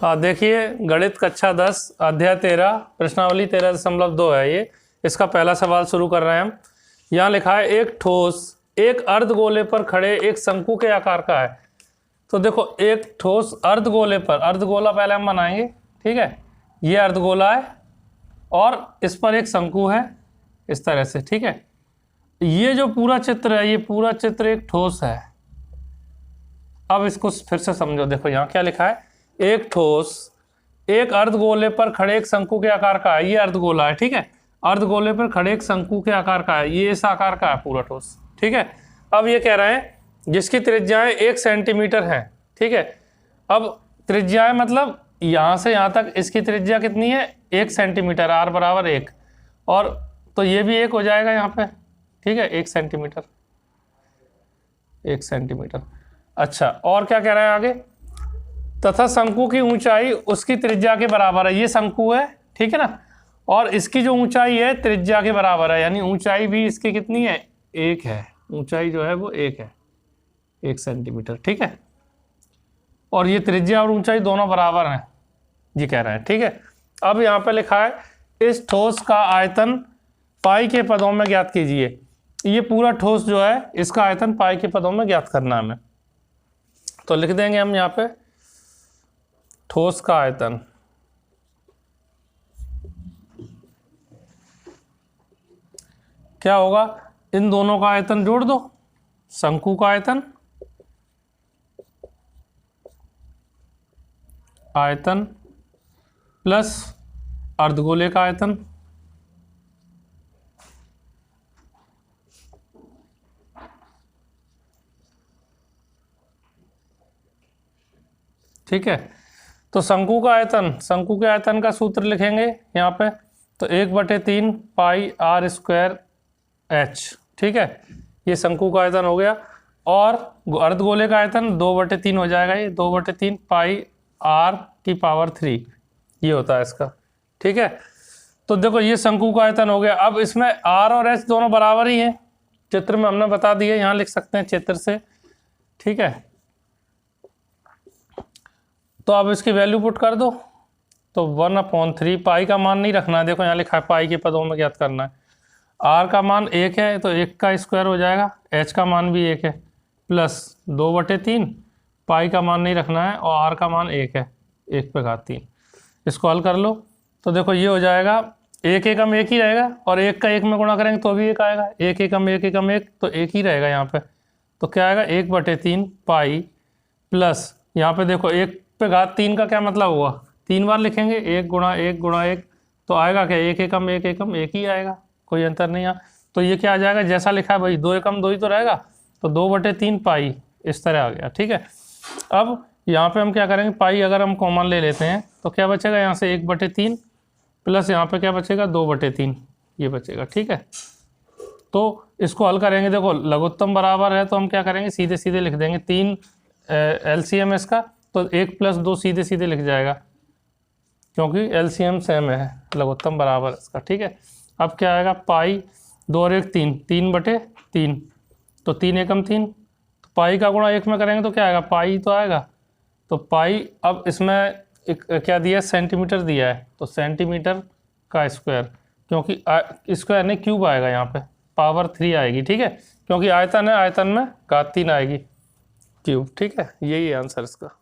देखिए गणित कक्षा 10 अध्याय 13 प्रश्नावली 13.2 है ये। इसका पहला सवाल शुरू कर रहे हैं हम। यहाँ लिखा है एक ठोस एक अर्धगोले पर खड़े एक शंकु के आकार का है। तो देखो एक ठोस अर्धगोले पर, अर्धगोला पहले हम बनाएंगे, ठीक है। ये अर्धगोला है और इस पर एक शंकु है इस तरह से, ठीक है। ये जो पूरा चित्र है, ये पूरा चित्र एक ठोस है। अब इसको फिर से समझो। देखो यहाँ क्या लिखा है, एक ठोस एक अर्धगोले पर खड़े एक शंकु के आकार का है। ये अर्धगोला है, ठीक है। अर्धगोले पर खड़े एक शंकु के आकार का है, ये इस आकार का है पूरा ठोस, ठीक है। अब ये कह रहे हैं जिसकी त्रिज्याएं 1 सेंटीमीटर है, ठीक है। अब त्रिज्याएं मतलब यहाँ से यहाँ तक इसकी त्रिज्या कितनी है, 1 सेंटीमीटर, r बराबर 1, और तो ये भी 1 हो जाएगा यहाँ पे, ठीक है। 1 सेंटीमीटर, 1 सेंटीमीटर। अच्छा, और क्या कह रहे हैं आगे, तथा शंकु की ऊंचाई उसकी त्रिज्या के बराबर है। ये शंकु है, ठीक है ना, और इसकी जो ऊंचाई है त्रिज्या के बराबर है, यानी ऊंचाई भी इसकी कितनी है, 1 है। ऊंचाई जो है वो 1 है, 1 सेंटीमीटर, ठीक है। और ये त्रिज्या और ऊंचाई दोनों बराबर हैं, जी कह रहे हैं, ठीक है। अब यहाँ पे लिखा है इस ठोस का आयतन पाई के पदों में ज्ञात कीजिए। ये पूरा ठोस जो है इसका आयतन पाई के पदों में ज्ञात करना है हमें। तो लिख देंगे हम यहाँ पे ठोस का आयतन, क्या होगा, इन दोनों का आयतन जोड़ दो, शंकु का आयतन प्लस अर्धगोले का आयतन, ठीक है। तो शंकु का आयतन, शंकु के आयतन का सूत्र लिखेंगे यहाँ पे, तो 1/3 पाई r स्क्वायर h, ठीक है। ये शंकु का आयतन हो गया। और अर्धगोले का आयतन 2/3 हो जाएगा, ये 2/3 पाई r⁻3 ये होता है इसका, ठीक है। तो देखो ये शंकु का आयतन हो गया। अब इसमें r और h दोनों बराबर ही हैं, चित्र में हमने बता दिए, यहाँ लिख सकते हैं चित्र से, ठीक है। तो अब इसकी वैल्यू पुट कर दो, तो 1/3 पाई का मान नहीं रखना है, देखो यहाँ लिखा है पाई के पदों में ज्ञात करना है। r का मान 1 है तो 1 का स्क्वायर हो जाएगा, h का मान भी 1 है, प्लस 2/3 पाई का मान नहीं रखना है और r का मान 1 है, 1/3। इसको हल कर लो तो देखो ये हो जाएगा, 1 एकम 1 ही रहेगा, और 1 का 1 में गुणा करेंगे तो भी 1 आएगा, 1 एकम 1 एकम 1 तो 1 ही रहेगा यहाँ पे। तो क्या आएगा, 1/3 पाई प्लस यहाँ पे देखो 1/3 का क्या मतलब हुआ, 3 बार लिखेंगे, 1 गुणा 1 गुणा 1, तो आएगा क्या, 1 एकम 1 एकम 1 ही आएगा, कोई अंतर नहीं है। तो ये क्या आ जाएगा, जैसा लिखा है भाई, 2 एकम 2 ही तो रहेगा, तो 2/3 पाई इस तरह आ गया, ठीक है। अब यहाँ पे हम क्या करेंगे, पाई अगर हम कॉमन ले लेते हैं तो क्या बचेगा, यहाँ से 1/3 प्लस यहाँ पे क्या बचेगा, 2/3 ये बचेगा, ठीक है। तो इसको हल करेंगे, देखो लघुत्तम बराबर है तो हम क्या करेंगे, सीधे सीधे लिख देंगे, 3 LCM इसका, तो 1 + 2 सीधे सीधे लिख जाएगा, क्योंकि LCM सेम है, लघुत्तम बराबर इसका, ठीक है। अब क्या आएगा, पाई 2 और 1 3, 3/3, तो 3 एकम 3, तो पाई का गुणा 1 में करेंगे तो क्या आएगा, पाई तो आएगा, तो पाई। अब इसमें एक क्या दिया, सेंटीमीटर दिया है, तो सेंटीमीटर का स्क्वायर, क्योंकि स्क्वायर नहीं क्यूब आएगा यहाँ पे, पावर 3 आएगी, ठीक है, क्योंकि आयतन है, आयतन में घात 3 आएगी, क्यूब, ठीक है। यही आंसर इसका।